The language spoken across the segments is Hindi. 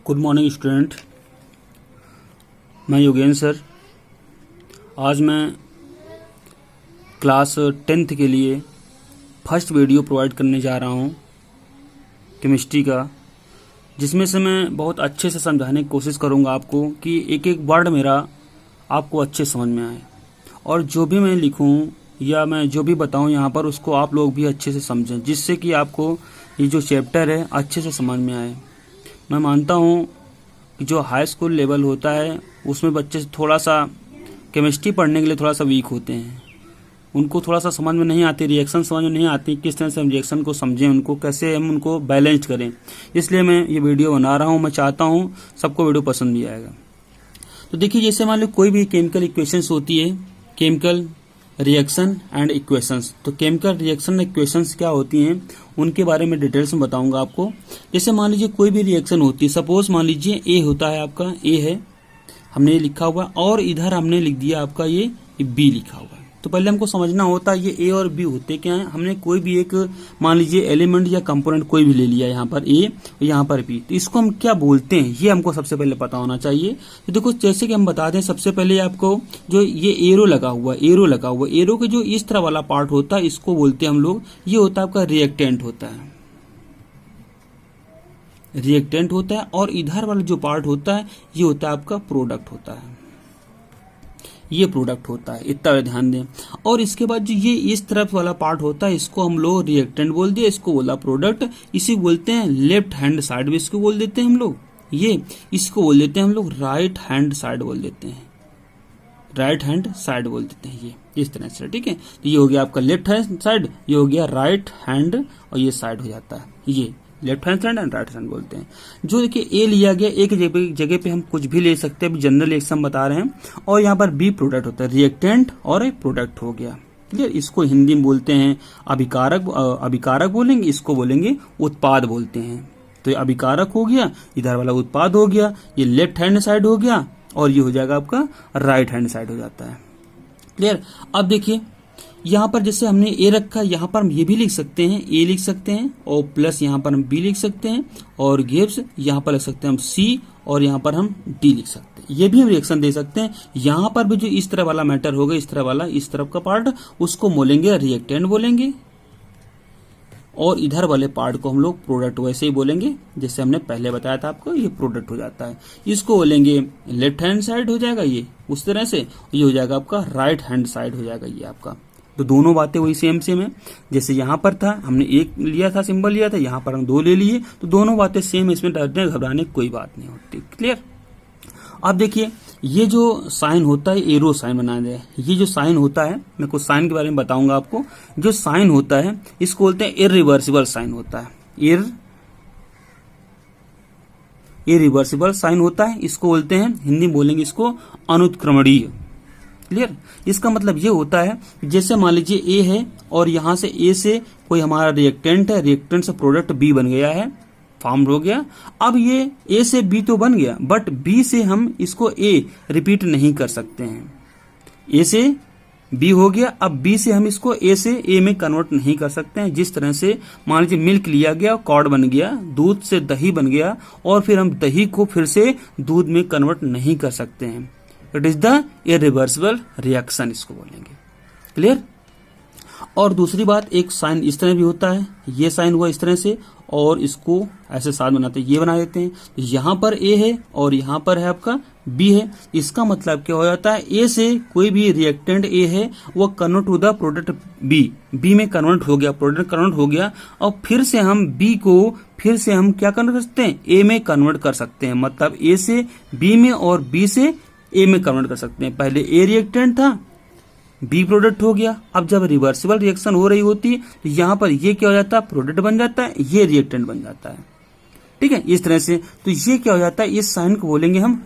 गुड मॉर्निंग स्टूडेंट, मैं योगेंद्र सर। आज मैं क्लास 10th के लिए फर्स्ट वीडियो प्रोवाइड करने जा रहा हूँ केमिस्ट्री का, जिसमें से मैं बहुत अच्छे से समझाने की कोशिश करूँगा आपको कि एक एक वर्ड मेरा आपको अच्छे समझ में आए, और जो भी मैं लिखूँ या मैं जो भी बताऊँ यहाँ पर उसको आप लोग भी अच्छे से समझें, जिससे कि आपको ये जो चैप्टर है अच्छे से समझ में आए। मैं मानता हूँ कि जो हाई स्कूल लेवल होता है उसमें बच्चे थोड़ा सा केमिस्ट्री पढ़ने के लिए थोड़ा सा वीक होते हैं, उनको थोड़ा सा समझ में नहीं आती, रिएक्शन समझ में नहीं आती, किस तरह से हम रिएक्शन को समझें, उनको कैसे हम उनको बैलेंस करें। इसलिए मैं ये वीडियो बना रहा हूँ। मैं चाहता हूँ सबको वीडियो पसंद भी आएगा। तो देखिए, जैसे मान लो कोई भी केमिकल इक्वेशंस होती है, केमिकल रिएक्शन एंड इक्वेशंस। तो केमिकल रिएक्शन इक्वेशंस क्या होती हैं उनके बारे में डिटेल्स में बताऊंगा आपको। जैसे मान लीजिए कोई भी रिएक्शन होती है, सपोज मान लीजिए ए होता है, आपका ए है, हमने ये लिखा हुआ, और इधर हमने लिख दिया आपका ये बी लिखा हुआ है। तो पहले हमको समझना होता है ये ए और बी होते क्या है। हमने कोई भी एक मान लीजिए एलिमेंट या कंपोनेंट कोई भी ले लिया, यहाँ पर ए और यहाँ पर बी, तो इसको हम क्या बोलते हैं ये हमको सबसे पहले पता होना चाहिए। तो देखो, जैसे कि हम बता दें, सबसे पहले आपको जो ये एरो लगा हुआ, एरो के जो इस तरह वाला पार्ट होता है इसको बोलते हैं हम लोग, ये होता है आपका रिएक्टेंट होता है, और इधर वाला जो पार्ट होता है ये होता है आपका प्रोडक्ट होता है, ये प्रोडक्ट होता है, इतना ध्यान दें। और इसके बाद जो ये इस तरफ वाला पार्ट होता है इसको हम लोग रिएक्टेंट बोल दिए, इसको बोला प्रोडक्ट। इसी बोलते हैं लेफ्ट हैंड साइड भी इसको बोल देते हैं हम लोग, ये इसको बोल देते हैं हम लोग राइट हैंड साइड बोल देते हैं, ये इस तरह से। ठीक है, तो ये हो गया आपका लेफ्ट हैंड साइड, ये हो गया राइट हैंड, और ये साइड हो जाता है, ये left hand side and right hand बोलते हैं। जो देखिए ए लिया गया, एक जगह पे हम कुछ भी ले सकते हैं, जनरल एक्सम बता रहे हैं। और यहाँ पर बी प्रोडक्ट होता है, रिएक्टेंट और एक प्रोडक्ट हो गया। क्लियर, इसको हिंदी में बोलते हैं अभिकारक बोलेंगे, इसको बोलेंगे उत्पाद बोलते हैं। तो ये अभिकारक हो गया, इधर वाला उत्पाद हो गया, ये लेफ्ट हैंड साइड हो गया, और ये हो जाएगा आपका राइट हैंड साइड हो जाता है। क्लियर। अब देखिए यहाँ पर जैसे हमने ए रखा, यहाँ पर हम ये भी लिख सकते हैं, ए लिख सकते हैं, और प्लस यहाँ पर हम बी लिख सकते हैं, और गिव्स यहाँ पर लिख सकते हैं हम सी, और यहाँ पर हम डी लिख सकते हैं। ये भी हम रिएक्शन दे सकते हैं। यहाँ पर भी जो इस तरह वाला मैटर होगा, इस तरह वाला, इस तरफ का पार्ट, उसको बोलेंगे रिएक्टेंट बोलेंगे, और इधर वाले पार्ट को हम लोग प्रोडक्ट वैसे ही बोलेंगे जैसे हमने पहले बताया था आपको, ये प्रोडक्ट हो जाता है। इसको बोलेंगे लेफ्ट हैंड साइड हो जाएगा, ये उस तरह से, ये हो जाएगा आपका राइट हैंड साइड हो जाएगा ये आपका। तो दोनों बातें वही सेम है। जैसे यहाँ पर था हमने एक लिया था, सिंबल लिया था, यहाँ पर हम दो ले लिए, तो दोनों बातें सेम, इसमें डरने घबराने की कोई बात नहीं होती। क्लियर। अब देखिए, ये जो साइन होता है, एरो साइन बना दे, ये जो साइन होता है, मैं कुछ साइन के बारे में बताऊंगा आपको। जो साइन होता है इसको बोलते हैं इरिवर्सिबल साइन होता है, इरिवर्सिबल साइन होता है, इसको बोलते हैं, हिंदी में बोलेंगे इसको अनुत्क्रमणीय। क्लियर। इसका मतलब ये होता है, जैसे मान लीजिए ए है, और यहां से ए से कोई हमारा रिएक्टेंट है, रिएक्टेंट से प्रोडक्ट बी बन गया है, फॉर्म हो गया। अब ये ए से बी तो बन गया, बट बी से हम इसको ए रिपीट नहीं कर सकते हैं। ए से बी हो गया, अब बी से हम इसको ए से ए में कन्वर्ट नहीं कर सकते हैं। जिस तरह से मान लीजिए मिल्क लिया गया, कॉर्ड बन गया, दूध से दही बन गया, और फिर हम दही को फिर से दूध में कन्वर्ट नहीं कर सकते हैं। It is the irreversible reaction, इसको बोलेंगे। क्लियर। और दूसरी बात, एक साइन इस तरह भी होता है, ये साइन हुआ इस तरह से, और इसको ऐसे साथ बनाते हैं, ये बना देते हैं। तो यहां पर ए है और यहां पर है आपका बी है। इसका मतलब क्या हो जाता है, ए से कोई भी रिएक्टेंट ए है वो convert to the product B में कन्वर्ट हो गया, प्रोडक्ट कन्वर्ट हो गया, और फिर से हम बी को फिर से हम क्या कन्वर्ट कर सकते हैं, ए में कन्वर्ट कर सकते हैं। मतलब ए से बी में और बी से ए में कन्वर्ट कर सकते हैं। पहले ए रिएक्टेंट था, बी प्रोडक्ट हो गया। अब जब रिवर्सिबल रिएक्शन हो रही होती है तो यहां पर ये क्या हो जाता है, प्रोडक्ट बन जाता है, ये रिएक्टेंट बन जाता है। ठीक है, इस तरह से। तो ये क्या हो जाता है, इस साइन को बोलेंगे हम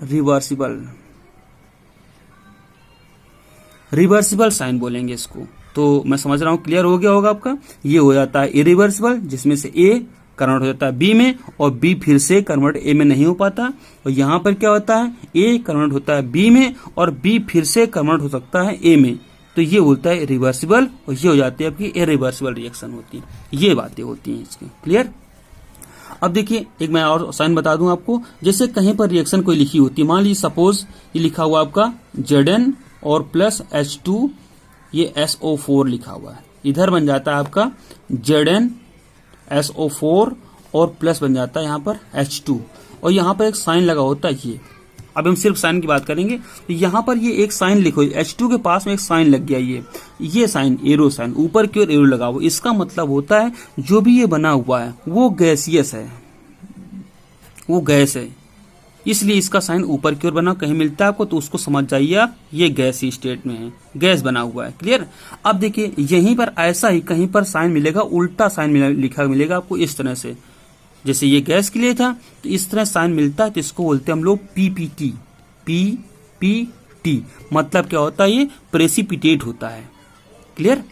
रिवर्सिबल साइन बोलेंगे इसको। तो मैं समझ रहा हूं क्लियर हो गया होगा आपका। ये हो जाता है इरिवर्सिबल, जिसमें से ए कन्वर्ट हो जाता है बी में, और बी फिर से कन्वर्ट ए में नहीं हो पाता। और यहां पर क्या होता है, ए कन्वर्ट होता है बी में, और बी फिर से कन्वर्ट हो सकता है ए में। तो ये बोलता है रिवर्सिबल, और ये हो जाती है आपकी इरिवर्सिबल रिएक्शन होती है। ये बातें होती हैं इसकी। क्लियर। अब देखिए एक मैं और साइन बता दूं आपको, जैसे कहीं पर रिएक्शन कोई लिखी होती है, मान लीजिए सपोज ये लिखा हुआ आपका Zn और प्लस H2, ये SO4 लिखा हुआ है, इधर बन जाता है आपका ZnSO4 और प्लस बन जाता है यहाँ पर H2, और यहाँ पर एक साइन लगा होता है ये। अब हम सिर्फ साइन की बात करेंगे, तो यहाँ पर ये एक साइन लिखो, H2 के पास में एक साइन लग गया, ये साइन, एरो साइन, ऊपर की ओर एरो लगा हुआ, इसका मतलब होता है जो भी ये बना हुआ है वो गैसियस है, वो गैस है, इसलिए इसका साइन ऊपर की ओर बना। कहीं मिलता है आपको तो उसको समझ जाइए आप, ये गैस स्टेट में है, गैस बना हुआ है। क्लियर। अब देखिए यहीं पर ऐसा ही कहीं पर साइन मिलेगा, उल्टा साइन लिखा मिलेगा आपको इस तरह से, जैसे ये गैस के लिए था तो इस तरह साइन मिलता है, तो इसको बोलते हैं हम लोग PPT। PPT मतलब क्या होता है, ये प्रेसिपिटेट होता है। क्लियर।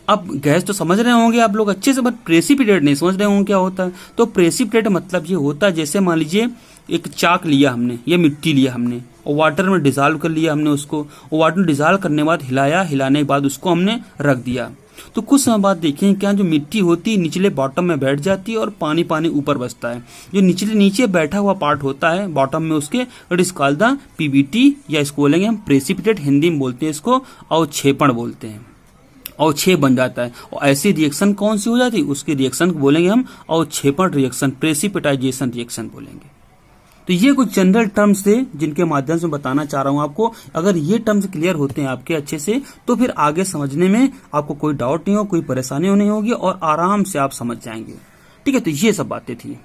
अब गैस तो समझ रहे होंगे आप लोग अच्छे से, बट प्रेसिपिटेट नहीं समझ रहे होंगे क्या होता है। तो प्रेसिपिटेट मतलब ये होता है, जैसे मान लीजिए एक चाक लिया हमने, ये मिट्टी लिया हमने और वाटर में डिजॉल्व कर लिया हमने उसको, और वाटर में डिजॉल्व करने के बाद हिलाया, हिलाने के बाद उसको हमने रख दिया, तो कुछ समय बाद देखें क्या जो मिट्टी होती है निचले बॉटम में बैठ जाती है और पानी पानी ऊपर बचता है। जो नीचे बैठा हुआ पार्ट होता है बॉटम में उसके, it is called the PBT, या इसको बोलेंगे हम प्रेसिपिटेट, हिंदी में बोलते हैं इसको अवक्षेपण बोलते हैं, अवक्षेप बन जाता है। और ऐसी रिएक्शन कौन सी हो जाती है, उसकी रिएक्शन को बोलेंगे हम अवक्षेपण रिएक्शन, प्रेसिपिटाइजेशन रिएक्शन बोलेंगे। तो ये कुछ जनरल टर्म्स थे जिनके माध्यम से बताना चाह रहा हूं आपको। अगर ये टर्म्स क्लियर होते हैं आपके अच्छे से, तो फिर आगे समझने में आपको कोई डाउट नहीं हो, कोई परेशानी नहीं होगी और आराम से आप समझ जाएंगे। ठीक है, तो ये सब बातें थी।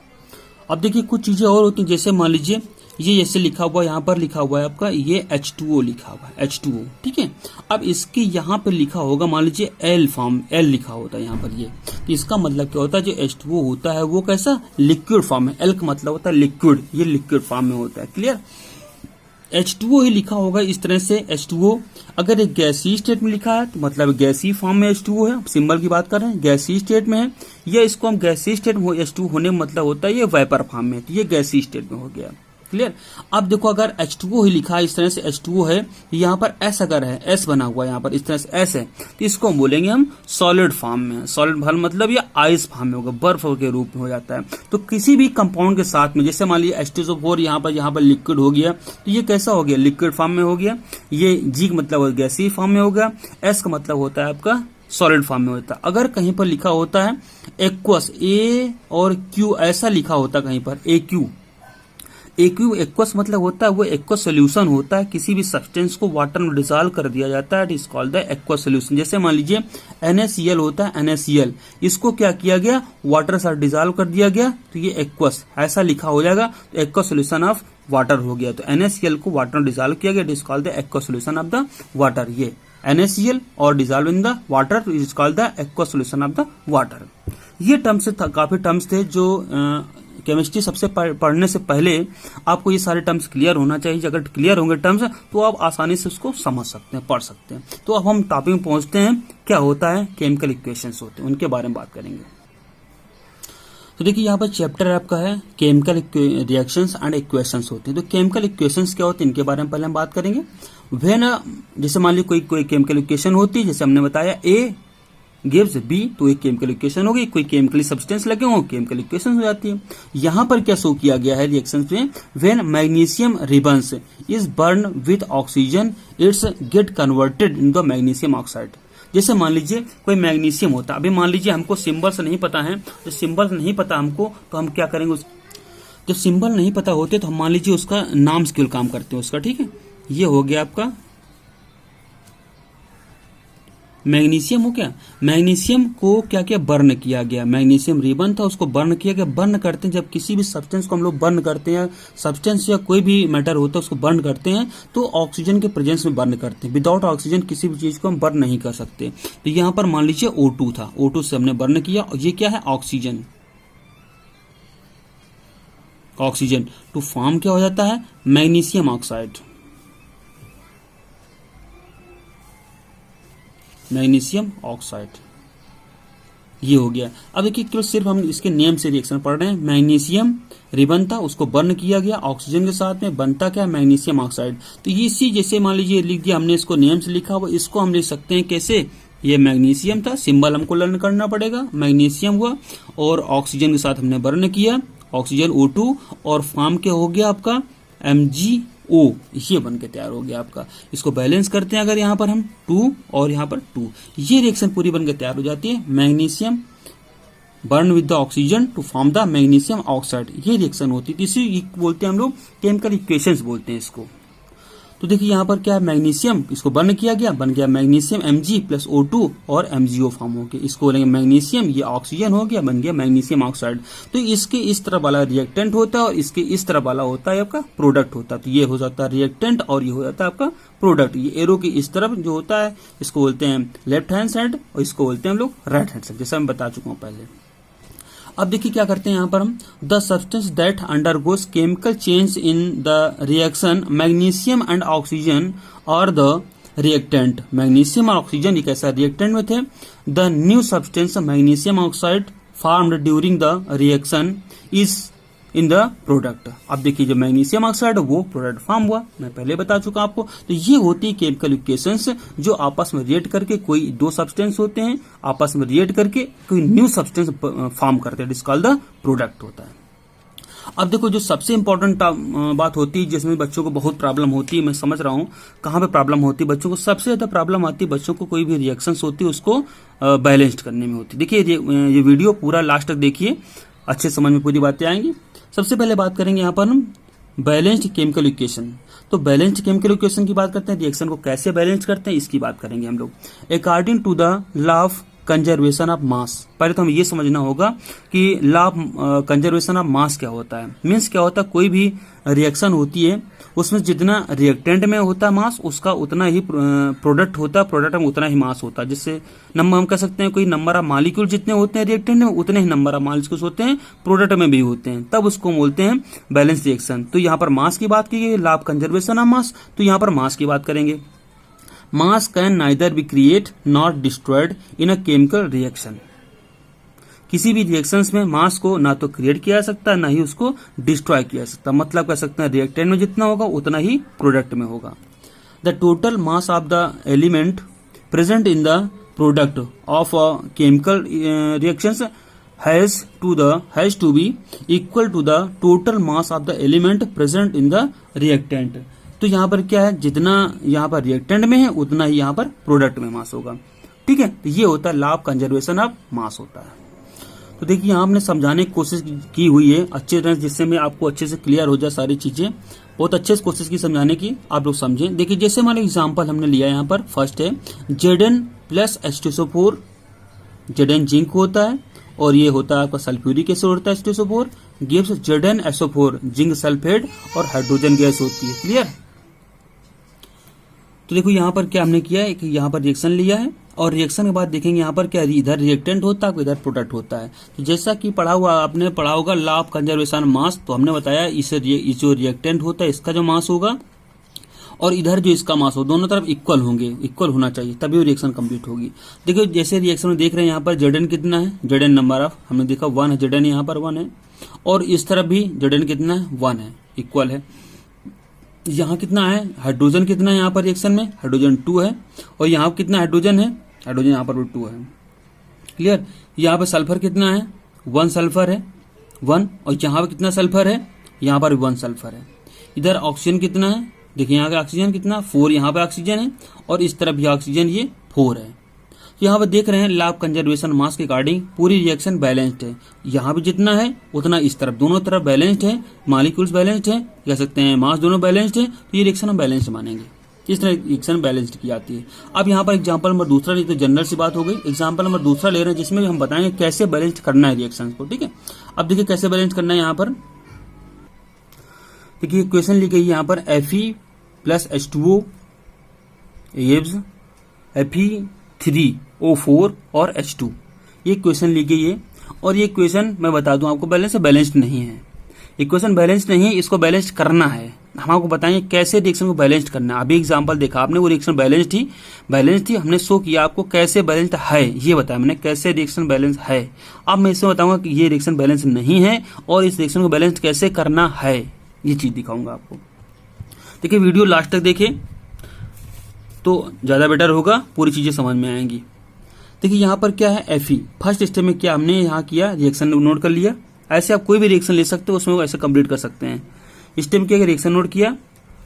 अब देखिए कुछ चीजें और होती हैं, जैसे मान लीजिए ये जैसे लिखा हुआ, यहाँ पर लिखा हुआ है आपका ये H2O लिखा हुआ है, H2O। ठीक है, अब इसके यहाँ पर लिखा होगा, मान लीजिए L फॉर्म, L लिखा होता है यहाँ पर ये, तो इसका मतलब क्या होता है, जो H2O होता है वो कैसा, लिक्विड फॉर्म है। L का मतलब होता है लिक्विड, ये लिक्विड फॉर्म में होता है। क्लियर। H2O ही लिखा होगा इस तरह से H2O। अगर एक गैसीय स्टेट में लिखा है तो मतलब गैसीय फॉर्म में H2O है, सिंबल की बात कर रहे हैं, गैसीय स्टेट में है, या इसको हम गैसीय स्टेट में H2O होने का मतलब होता है ये वेपर फॉर्म में, तो ये गैसीय स्टेट में हो गया। क्लियर। अब देखो अगर H2O ही लिखा है इस तरह से, H2O है, यहाँ पर S अगर है, S बना हुआ है यहाँ पर इस तरह से S है, तो इसको हम बोलेंगे हम सॉलिड फॉर्म में। सॉलिड फॉर्म मतलब ये आइस फॉर्म में होगा, बर्फ के रूप में हो जाता है। तो किसी भी कंपाउंड के साथ में, जैसे मान लीजिए H2SO4 यहाँ पर लिक्विड हो गया, तो ये कैसा हो गया, लिक्विड फॉर्म में हो गया। ये G का मतलब गैसीय फॉर्म में हो गया, S का मतलब होता है आपका सॉलिड फॉर्म में होता है। अगर कहीं पर लिखा होता है एक्वस, A और Q ऐसा लिखा होता है कहीं पर एक्वस मतलब होता है वो एक्वस सोल्यूशन होता है, किसी भी सब्सटेंस को वाटर में डिसॉल्व कर दिया जाता है, it is called the aqueous solution. जैसे मान लीजिए NaCl होता है, NaCl, इसको क्या किया गया, वाटर से डिसॉल्व कर दिया गया, तो ये एक्वस ऐसा लिखा हो जाएगा, तो एक्वस सोल्यूशन ऑफ वाटर हो गया। तो NaCl को वाटर में डिसॉल्व किया गया, it is called the aqueous solution of the water. ये NaCl और dissolve in the water, it is called the aqueous solution of the water. ये टर्म्स काफी टर्म्स थे जो केमिस्ट्री सबसे पढ़ने से पहले आपको ये सारे टर्म्स क्लियर होना चाहिए। अगर क्लियर होंगे टर्म्स तो आप आसानी से उसको समझ सकते हैं, पढ़ सकते हैं। तो अब हम टॉपिक में पहुंचते हैं, क्या होता है केमिकल इक्वेशंस होते हैं, उनके बारे में बात करेंगे। तो देखिए यहाँ पर चैप्टर आपका है केमिकल रिएक्शंस एंड इक्वेशंस होते हैं। तो केमिकल इक्वेशंस क्या होते हैं इनके बारे में पहले हम बात करेंगे। व्हेन जैसे मान लीजिए कोई केमिकल इक्वेशन होती है, जैसे हमने बताया A गिव्स B, तो एक केमिकल इक्वेशन होगी, कोई केमिकल सब्सटेंस लगे हो केमिकल इक्वेशन हो जाती है। यहां पर क्या शो किया गया है रिएक्शन में, when magnesium ribbons is burn with oxygen it's get converted in the magnesium oxide. जैसे मान लीजिए कोई मैग्नीशियम होता है, अभी मान लीजिए हमको सिंबल्स नहीं पता है, तो सिंबल्स नहीं पता हमको, तो हम क्या करेंगे, जब सिंबल नहीं पता होते तो हम मान लीजिए उसका नाम से केवल काम करते हैं उसका। ठीक है, ये हो गया आपका मैग्नीशियम हो गया। मैग्नीशियम को क्या किया, बर्न किया गया, मैग्नीशियम रिबन था उसको बर्न किया गया। बर्न करते हैं जब किसी भी सब्सटेंस को हम लोग बर्न करते हैं, सब्सटेंस या कोई भी मैटर होता है उसको बर्न करते हैं, तो ऑक्सीजन के प्रेजेंस में बर्न करते हैं। विदाउट ऑक्सीजन किसी भी चीज को हम बर्न नहीं कर सकते। तो यहाँ पर मान लीजिए O2 था, O2 से हमने बर्न किया, और ये क्या है ऑक्सीजन, ऑक्सीजन टू फॉर्म क्या हो जाता है मैग्नीशियम ऑक्साइड, मैग्नीशियम ऑक्साइड, ये हो गया। अब देखिए केवल सिर्फ हम इसके नेम से रिएक्शन पढ़ रहे हैं। मैग्नीशियम रिबन था उसको बर्न किया गया ऑक्सीजन के साथ में, बनता क्या है मैग्नीशियम ऑक्साइड। तो ये इसी जैसे मान लीजिए लिख दिया हमने, इसको नेम से लिखा हुआ, इसको हम लिख सकते हैं कैसे, ये मैग्नीशियम था, सिंबल हमको लर्न करना पड़ेगा, मैग्नीशियम हुआ और ऑक्सीजन के साथ हमने बर्न किया ऑक्सीजन O2 और फॉर्म क्या हो गया आपका MgO, ये बन के तैयार हो गया आपका। इसको बैलेंस करते हैं अगर यहाँ पर हम 2 और यहाँ पर 2, ये रिएक्शन पूरी बन के तैयार हो जाती है। Magnesium burn with the oxygen to form the magnesium oxide, ये रिएक्शन होती है। इसी बोलते हैं हम लोग केमिकल इक्वेशंस बोलते हैं इसको। तो देखिए यहाँ पर क्या है, मैग्नीशियम इसको बर्न किया गया, बन गया मैग्नीशियम Mg प्लस O2 और MgO फॉर्म हो गया। इसको बोलेंगे मैग्नीशियम, ये ऑक्सीजन हो गया, बन गया मैग्नीशियम ऑक्साइड। तो इसके इस तरह वाला रिएक्टेंट होता है और इसके इस तरह वाला होता है आपका प्रोडक्ट होता है। तो ये हो जाता है रिएक्टेंट और ये हो जाता है आपका प्रोडक्ट। ये एरो की इस तरफ जो होता है इसको बोलते हैं लेफ्ट हैंड साइड और इसको बोलते हैं हम लोग राइट हैंड साइड, जैसा मैं बता चुका हूँ पहले। अब देखिए क्या करते हैं यहाँ पर हम, the substance that undergoes chemical change in the reaction magnesium and oxygen और द रिएक्टेंट। मैग्नीशियम और ऑक्सीजन एक ऐसा रिएक्टेंट में थे। The new substance magnesium oxide formed during the reaction is in the product. अब देखिए जो मैग्नीशियम ऑक्साइड वो प्रोडक्ट फॉर्म हुआ, मैं पहले बता चुका आपको। तो ये होती है केमिकल इक्वेशंस जो आपस में रिएक्ट करके, कोई दो सब्सटेंस होते हैं आपस में रिएक्ट करके कोई न्यू सब्सटेंस फॉर्म करते हैं, दिस कॉल्ड द प्रोडक्ट होता है। अब देखो जो सबसे इंपॉर्टेंट बात होती है जिसमें बच्चों को बहुत प्रॉब्लम होती है, मैं समझ रहा हूँ कहाँ पे प्रॉब्लम होती है बच्चों को, सबसे ज्यादा प्रॉब्लम आती है बच्चों को कोई भी रिएक्शंस होती है उसको बैलेंस्ड करने में होती है। देखिए ये वीडियो पूरा लास्ट तक देखिए, अच्छे समझ में पूरी बातें आएंगी। सबसे पहले बात करेंगे यहाँ पर हम बैलेंस्ड केमिकल इक्वेशन। तो बैलेंस्ड केमिकल इक्वेशन की बात करते हैं, रिएक्शन को कैसे बैलेंस करते हैं इसकी बात करेंगे हम लोग। According to the law of conservation of mass, पहले तो हमें ये समझना होगा कि law of conservation of mass क्या होता है। मीन्स क्या होता है, कोई भी रिएक्शन होती है उसमें जितना रिएक्टेंट में होता है मास उसका उतना ही प्रोडक्ट होता है, प्रोडक्ट में उतना ही मास होता है। जिससे नंबर हम कह सकते हैं कोई नंबर ऑफ मॉलिक्यूल जितने होते हैं रिएक्टेंट में उतने ही नंबर ऑफ मॉलिक्यूल्स होते हैं प्रोडक्ट में भी होते हैं, तब उसको बोलते हैं बैलेंस रिएक्शन। तो यहाँ पर मास की बात की गई, लॉ ऑफ कंजर्वेशन ऑफ मास, तो यहाँ पर मास की बात करेंगे। मास can neither be create not destroyed in a chemical reaction. किसी भी रिएक्शंस में मास को ना तो क्रिएट किया जा सकता है ना ही उसको डिस्ट्रॉय किया जा सकता। मतलब कह सकते हैं रिएक्टेंट में जितना होगा उतना ही प्रोडक्ट में होगा। The total mass of the element present in the product of a chemical reactions has to be equal to the total mass of the element present in the reactant. तो यहाँ पर क्या है, जितना यहाँ पर रिएक्टेंट में है उतना ही यहाँ पर प्रोडक्ट में मास होगा। ठीक है, तो ये होता है लॉ ऑफ कंजर्वेशन ऑफ मास होता है। तो देखिए यहाँ हमने समझाने की कोशिश की हुई है अच्छे तरह, जिससे मैं आपको अच्छे से क्लियर हो जाए सारी चीजें। बहुत अच्छे से कोशिश की समझाने की, आप लोग समझें। देखिए जैसे हमारा एग्जाम्पल हमने लिया यहाँ पर, फर्स्ट है Zn plus H2SO4। Zn zinc होता है और ये होता है आपका सल्फ्यूरिक एसिड होता है H2SO4, gives ZnSO4 zinc sulphate और हाइड्रोजन गैस होती है। क्लियर। तो देखो यहाँ पर क्या हमने किया है कि यहाँ पर रिएक्शन लिया है और रिएक्शन के बाद देखेंगे यहाँ पर क्या, इधर रिएक्टेंट होता है इधर प्रोडक्ट होता है। तो जैसा कि आपने पढ़ा होगा लॉ ऑफ कंजर्वेशन मास, तो हमने बताया इस जो रिएक्टेंट होता है इसका जो मास होगा और इधर जो इसका मास हो, दोनों तरफ इक्वल होंगे, इक्वल होना चाहिए तभी वो रिएक्शन कंप्लीट होगी। देखिए जैसे रिएक्शन में देख रहे हैं यहाँ पर Zn कितना है, Zn नंबर ऑफ हमने देखा 1 है, Zn यहाँ पर 1 है और इस तरफ भी Zn कितना है 1 है, इक्वल है। यहाँ कितना है, हाइड्रोजन कितना है यहाँ पर रिएक्शन में, हाइड्रोजन 2 है और यहाँ कितना हाइड्रोजन है, हाइड्रोजन यहाँ पर 2 है। क्लियर। यहाँ पर सल्फर कितना है, 1 सल्फर है 1 और यहाँ पर कितना सल्फर है, यहाँ पर 1 सल्फर है। इधर ऑक्सीजन कितना है, देखिए यहाँ पे ऑक्सीजन कितना 4, यहाँ पे ऑक्सीजन है और इस तरफ भी ऑक्सीजन ये 4 है। यहाँ पर देख रहे हैं लॉ ऑफ कंजर्वेशन मास के अकॉर्डिंग पूरी रिएक्शन बैलेंस्ड है। यहाँ पे जितना है उतना इस तरफ, दोनों तरफ बैलेंस्ड है, मॉलिक्यूल्स बैलेंस्ड है, कह सकते हैं मास दोनों बैलेंस्ड है, तो ये रिएक्शन हम बैलेंस्ड मानेंगे। इस तरह रिएक्शन बैलेंस्ड की जाती है। अब यहाँ पर एग्जाम्पल नंबर दूसरा, नहीं तो जनरल सी बात हो गई। एग्जाम्पल नंबर दूसरा ले रहे हैं जिसमें हम बताएंगे कैसे बैलेंस्ड करना है रिएक्शन को। ठीक है, अब देखिए कैसे बैलेंस करना है। यहाँ पर देखिए इक्वेशन ली गई यहाँ पर Fe plus H2O gives Fe3O4 और H2, ये इक्वेशन ली गई है। और ये इक्वेशन मैं बता दूं आपको बैलेंस है, बैलेंस्ड नहीं है। इक्वेशन बैलेंस्ड नहीं है, इसको बैलेंस करना है। हम आपको बताएंगे कैसे रिएक्शन को बैलेंस करना है। अभी एग्जांपल देखा आपने, वो रिएक्शन बैलेंस्ड थी, हमने शो किया आपको कैसे बैलेंस्ड है, ये बताया मैंने कैसे रिएक्शन बैलेंस है। अब मैं इसमें बताऊंगा कि ये रिएक्शन बैलेंस नहीं है और इस रिएक्शन को बैलेंस कैसे करना है, ये चीज दिखाऊंगा आपको। देखिए वीडियो लास्ट तक देखें तो ज्यादा बेटर होगा, पूरी चीजें समझ में आएंगी। देखिए यहाँ पर क्या है Fe, फर्स्ट स्टेप में क्या हमने यहाँ किया, रिएक्शन नोट कर लिया। ऐसे आप कोई भी रिएक्शन ले सकते हो, उसमें ऐसे कंप्लीट कर सकते हैं। स्टेप क्या, रिएक्शन नोट किया।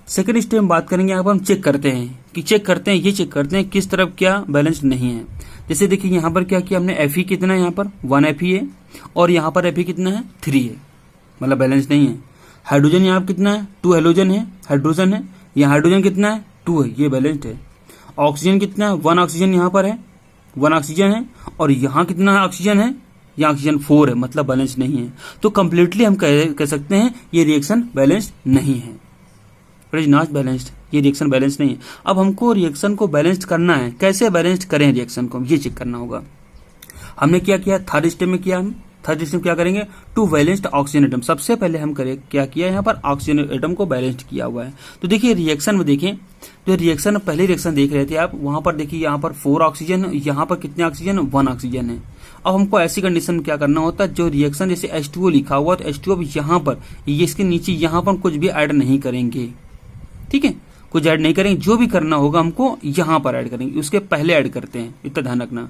सेकंड स्टेप में बात करेंगे, यहाँ पर हम चेक करते हैं कि ये चेक करते हैं किस तरफ क्या बैलेंस नहीं है। जैसे देखिए यहाँ पर क्या किया हमने, Fe कितना है, यहाँ पर 1 Fe है और यहाँ पर Fe कितना है, 3 है, मतलब बैलेंस नहीं है। हाइड्रोजन यहाँ पर कितना है, 2 हाइड्रोजन है, यहाँ हाइड्रोजन कितना है, 2 है, ये बैलेंस्ड है। ऑक्सीजन कितना है, 1 ऑक्सीजन यहाँ पर है, 1 ऑक्सीजन है और यहाँ कितना ऑक्सीजन है, यहाँ ऑक्सीजन 4 है, मतलब बैलेंस नहीं है। तो कंप्लीटली हम कह सकते हैं ये रिएक्शन बैलेंस नहीं है, इट इज नॉट बैलेंस्ड, ये रिएक्शन बैलेंस नहीं है। अब हमको रिएक्शन को बैलेंस्ड करना है, कैसे बैलेंस्ड करें रिएक्शन को, ये चेक करना होगा। हमने क्या किया, थर्ड स्टेप में किया, हम थर्ड स्टेप क्या करेंगे, 2 वैलेंस्ड ऑक्सीजन एटम। सबसे पहले हम क्या किया, यहाँ पर ऑक्सीजन एटम को बैलेंस्ड किया हुआ है। तो देखिए रिएक्शन में देखें, जो रिएक्शन पहले रिएक्शन देख रहे थे आप, वहां पर देखिए यहाँ पर 4 ऑक्सीजन, यहाँ पर कितने ऑक्सीजन, 1 ऑक्सीजन है। अब हमको ऐसी कंडीशन में क्या करना होता है, जो रिएक्शन जैसे H2O लिखा हुआ, तो H2O यहाँ पर ये इसके नीचे यहाँ पर कुछ भी ऐड नहीं करेंगे, ठीक है, कुछ ऐड नहीं करेंगे। जो भी करना होगा हमको यहाँ पर ऐड करेंगे, उसके पहले ऐड करते हैं, इतना ध्यान रखना।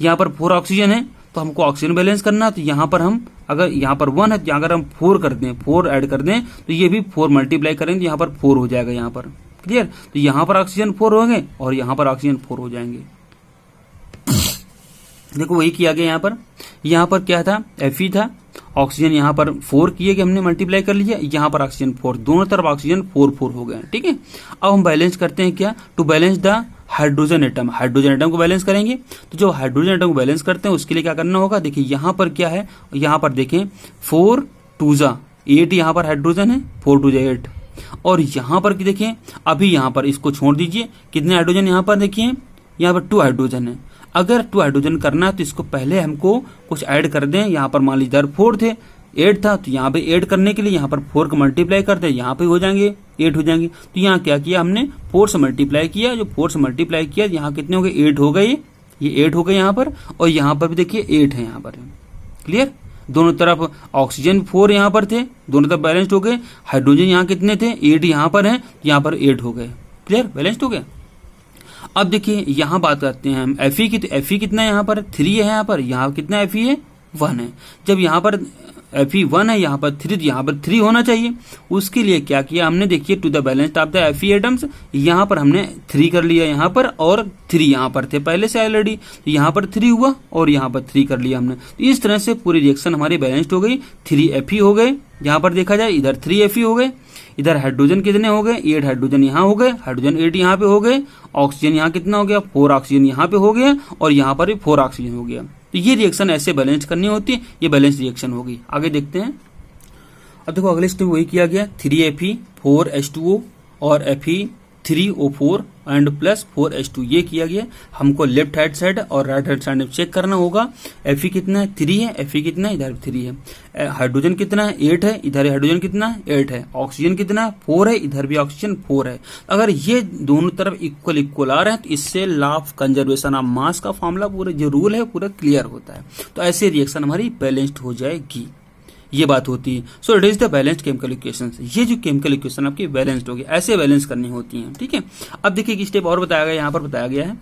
यहाँ पर 4 ऑक्सीजन है तो हमको ऑक्सीजन बैलेंस करना, तो यहाँ पर हम अगर यहाँ पर 1 है तो अगर हम 4 कर दें, 4 ऐड कर दें तो ये भी 4 मल्टीप्लाई करेंगे तो यहाँ पर 4 हो जाएगा, यहाँ पर क्लियर। तो यहाँ पर ऑक्सीजन 4 होंगे और यहाँ पर ऑक्सीजन 4 हो जाएंगे। देखो वही किया गया यहाँ पर क्या था, Fe था, ऑक्सीजन यहाँ पर 4 किए गए, हमने मल्टीप्लाई कर लिया, यहाँ पर ऑक्सीजन 4, दोनों तरफ ऑक्सीजन 4 हो गए, ठीक है। अब हम बैलेंस करते हैं क्या, to balance the hydrogen atom, hydrogen atom को बैलेंस करेंगे। तो जो हाइड्रोजन एटम को बैलेंस करते हैं उसके लिए क्या करना होगा, देखिए यहाँ पर क्या है, यहाँ पर देखें 4 2 8, यहाँ पर हाइड्रोजन है, 4 2 8, और यहाँ पर देखें अभी यहाँ पर इसको छोड़ दीजिए, कितने हाइड्रोजन यहाँ पर देखिए, यहाँ पर 2 हाइड्रोजन है। अगर 2 हाइड्रोजन करना है तो इसको पहले हमको कुछ ऐड कर दें, यहाँ पर मान लीजिए 4 थे, 8 था, तो यहाँ पे ऐड करने के लिए यहाँ पर 4 का मल्टीप्लाई कर दे, यहाँ पे हो जाएंगे 8 हो जाएंगे। तो यहाँ क्या किया हमने, 4 से मल्टीप्लाई किया, जो 4 से मल्टीप्लाई किया यहाँ कितने हो गए, 8 हो गए, ये 8 हो गए यहाँ पर, और यहाँ पर भी देखिए 8 है यहाँ पर, क्लियर। दोनों तरफ ऑक्सीजन 4 यहाँ पर थे, दोनों तरफ बैलेंस्ड हो गए। हाइड्रोजन यहाँ कितने थे, 8 यहाँ पर है, यहाँ पर 8 हो गए, क्लियर, बैलेंस्ड हो गए। अब देखिए यहाँ बात करते हैं हम Fe की, तो Fe कितना है यहाँ पर, 3 है, यहाँ कितना Fe है, 1 है। जब यहाँ पर Fe 1 है, यहाँ पर 3, तो यहाँ पर 3 होना चाहिए। उसके लिए क्या किया हमने, देखिए to the balance of the Fe atoms, यहाँ पर हमने 3 कर लिया यहाँ पर, और 3 यहाँ पर थे पहले से ऑलरेडी, तो यहाँ पर 3 हुआ और यहाँ पर 3 कर लिया हमने। तो इस तरह से पूरी रिएक्शन हमारी बैलेंस्ड हो गई, 3 Fe हो गए, यहाँ पर देखा जाए इधर 3 Fe हो गए, इधर हाइड्रोजन कितने हो गए, 8 हाइड्रोजन यहाँ हो गए, हाइड्रोजन 8 यहाँ पे हो गए, ऑक्सीजन यहाँ कितना हो गया, 4 ऑक्सीजन यहाँ पे हो गया, और यहाँ पर भी 4 ऑक्सीजन हो गया। तो ये रिएक्शन ऐसे बैलेंस करनी होती है, ये बैलेंस रिएक्शन होगी। आगे देखते हैं। अब देखो अगले स्टेप वही किया गया, 3Fe 4H2O और Fe3O4 एंड प्लस 4H2, ये किया गया। हमको लेफ्ट हैंड साइड और राइट हैंड साइड में चेक करना होगा। Fe कितना है, 3 है, Fe कितना है, इधर 3 है। हाइड्रोजन कितना है, 8 है, इधर हाइड्रोजन कितना है, 8 है। ऑक्सीजन कितना है, 4 है, इधर भी ऑक्सीजन 4 है। अगर ये दोनों तरफ इक्वल आ रहे हैं तो इससे लॉ ऑफ कंजर्वेशन ऑफ मास का फॉर्मूला पूरा जो रूल है पूरा क्लियर होता है। तो ऐसे रिएक्शन हमारी बैलेंस्ड हो जाएगी, ये बात होती है। So it is the balanced chemical equations. ये जो केमिकल इक्वेशन आपकी बैलेंस्ड होगी, ऐसे बैलेंस करनी होती हैं, ठीक है। अब देखिए एक स्टेप और बताया गया, यहाँ पर बताया गया है,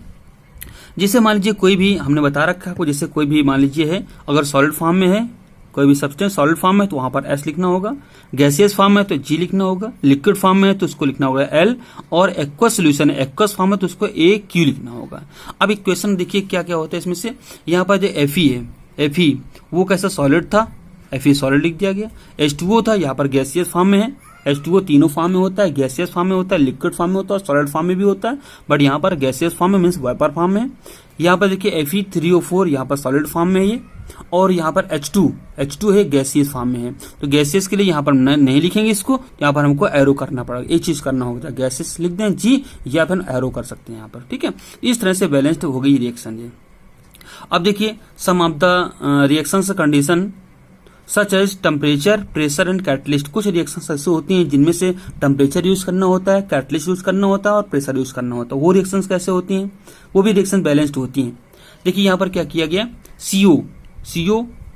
जैसे मान लीजिए कोई भी हमने बता रखा है, जैसे कोई भी मान लीजिए है, अगर सॉलिड फॉर्म में है, कोई भी सब्सटेंस सॉलिड फॉर्म में तो वहां पर S लिखना होगा, गैसियस फॉर्म में तो G लिखना होगा, लिक्विड फॉर्म में है तो उसको लिखना होगा L, और एक्वस सोल्यूशन है, एक्वस फॉर्म में तो उसको AQ लिखना होगा। अब इक्वेशन देखिए क्या क्या होता है इसमें से। यहाँ पर जो Fe है, Fe वो कैसा सॉलिड था, Fe सॉलिड लिख दिया गया। H2O था, यहाँ पर गैसियस फॉर्म में है, H2O तीनों फॉर्म में होता है, गैसियस फॉर्म में होता है, लिक्विड फॉर्म में होता है और सॉलिड फॉर्म में भी होता है, बट यहाँ पर गैसियस फॉर्म में मीन्स वेपर फॉर्म में। यहाँ पर देखिए Fe3O4 यहाँ पर सॉलिड फॉर्म में है ये, और यहाँ पर H2 है गैसियस फॉर्म में है। तो गैसियस के लिए यहाँ पर नहीं लिखेंगे इसको, यहाँ पर हमको एरो करना पड़ेगा, एक चीज करना होगा, गैसियस लिख दें G, या फिर एरो कर सकते हैं यहाँ पर, ठीक है। इस तरह से बैलेंस्ड हो गई रिएक्शन ये। अब देखिए some of the reactions condition such as temperature, pressure and catalyst. कुछ रिएक्शंस ऐसे होती हैं जिनमें से टेम्परेचर यूज करना होता है, कैटलिस्ट यूज करना होता है और प्रेशर यूज करना होता है। वो रिएक्शंस कैसे होती हैं, वो भी रिएक्शन बैलेंस्ड होती हैं। देखिए यहाँ पर क्या किया गया, CO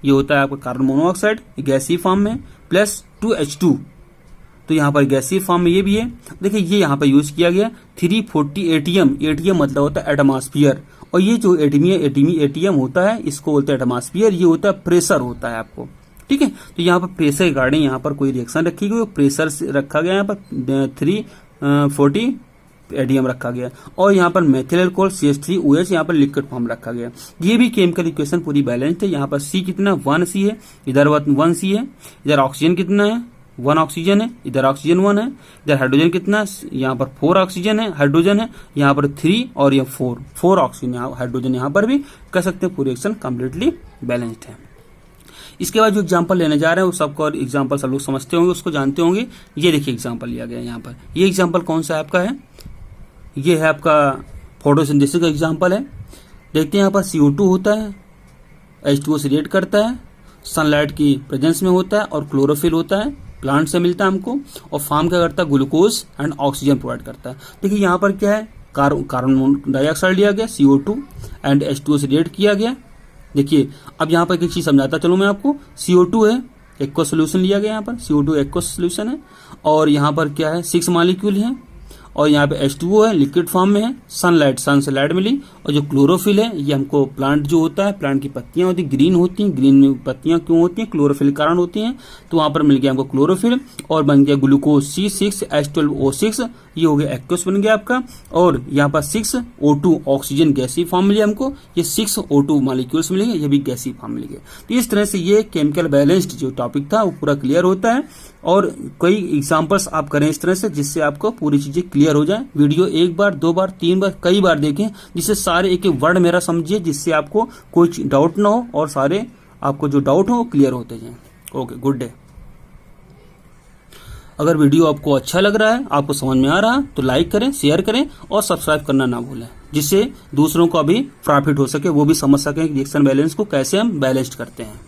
ये होता है आपका कार्बन मोनोऑक्साइड, गैसीय फॉर्म में, प्लस 2H2, तो यहाँ पर गैसीय फॉर्म में ये भी है। देखिए ये यहाँ पर यूज किया गया 340 ATM, ATM मतलब होता है एटमॉस्फेयर, और ये जो एटीएम होता है इसको बोलते हैं एटमॉस्फेयर, ये होता है प्रेशर होता है आपको, ठीक है। तो यहाँ पर प्रेशर रिगार्डिंग यहाँ पर कोई रिएक्शन रखी गई, प्रेशर से रखा गया यहाँ पर 340 एडीएम रखा गया, और यहाँ पर मेथिल अल्कोहल CH3OH यहाँ पर लिक्विड फॉर्म रखा गया। ये भी केमिकल इक्वेशन पूरी बैलेंस्ड है। यहाँ पर C कितना 1C है, इधर 1C है, इधर ऑक्सीजन कितना है 1 ऑक्सीजन है, इधर ऑक्सीजन 1 है, इधर हाइड्रोजन कितना है, यहाँ पर 4 ऑक्सीजन है, हाइड्रोजन है, यहाँ पर 3 और ये 4 ऑक्सीजन हाइड्रोजन यहाँ पर भी कह सकते हैं पूरी रिएक्शन कम्प्लीटली बैलेंस्ड है। इसके बाद जो एग्जांपल लेने जा रहे हैं वो सबको एग्जांपल सब लोग समझते होंगे, उसको जानते होंगे। ये देखिए एग्जांपल लिया गया है यहाँ पर। ये एग्जांपल कौन सा आपका है, ये है आपका फोटोसिंथेसिस का एग्जांपल है। देखते हैं यहाँ पर CO2 होता है, H2O से रिएक्ट करता है, सनलाइट की प्रेजेंस में होता है, और क्लोरोफिल होता है, प्लांट से मिलता है हमको, और फार्म क्या करता है ग्लूकोज एंड ऑक्सीजन प्रोवाइड करता है। देखिए यहाँ पर क्या है, कार्बन डाइऑक्साइड लिया गया CO2 एंड H2O से रिएक्ट किया गया। देखिए अब यहाँ पर एक चीज समझाता चलो मैं आपको। CO2 है, एक्वस सोल्यूशन लिया गया, यहाँ पर CO2 एक्वस सोल्यूशन है, और यहाँ पर क्या है 6 मॉलिक्यूल है, और यहाँ पे H2O है, लिक्विड फॉर्म में है, सन से लाइट मिली, और जो क्लोरोफिल है ये हमको प्लांट जो होता है, प्लांट की पत्तियां होती है ग्रीन होती हैं, ग्रीन में पत्तियां क्यों होती हैं, क्लोरोफिल के कारण होती हैं, तो वहां पर मिल गया हमको क्लोरोफिल, और बन गया ग्लूकोज C6H12O6, ये हो गया एक्वस बन गया आपका, और यहाँ पर 6O2 ऑक्सीजन गैसीय फॉर्म मिली हमको, ये 6O2 मॉलिक्यूल्स मिलेंगे, ये भी गैसीय फॉर्म मिलेंगे। तो इस तरह से ये केमिकल बैलेंस्ड जो टॉपिक था वो पूरा क्लियर होता है, और कई एग्जांपल्स आप करें इस तरह से जिससे आपको पूरी चीजें क्लियर हो जाए। वीडियो 1 बार 2 बार 3 बार कई बार देखें, जिससे सारे एक एक वर्ड मेरा समझिए, जिससे आपको कोई डाउट ना हो और सारे आपको जो डाउट हो वो क्लियर होते जाए। Okay, good day. अगर वीडियो आपको अच्छा लग रहा है, आपको समझ में आ रहा है, तो लाइक करें, शेयर करें और सब्सक्राइब करना ना भूलें, जिससे दूसरों को भी प्रॉफिट हो सके, वो भी समझ सकें कि रिएक्शन बैलेंस को कैसे हम बैलेंस्ड करते हैं।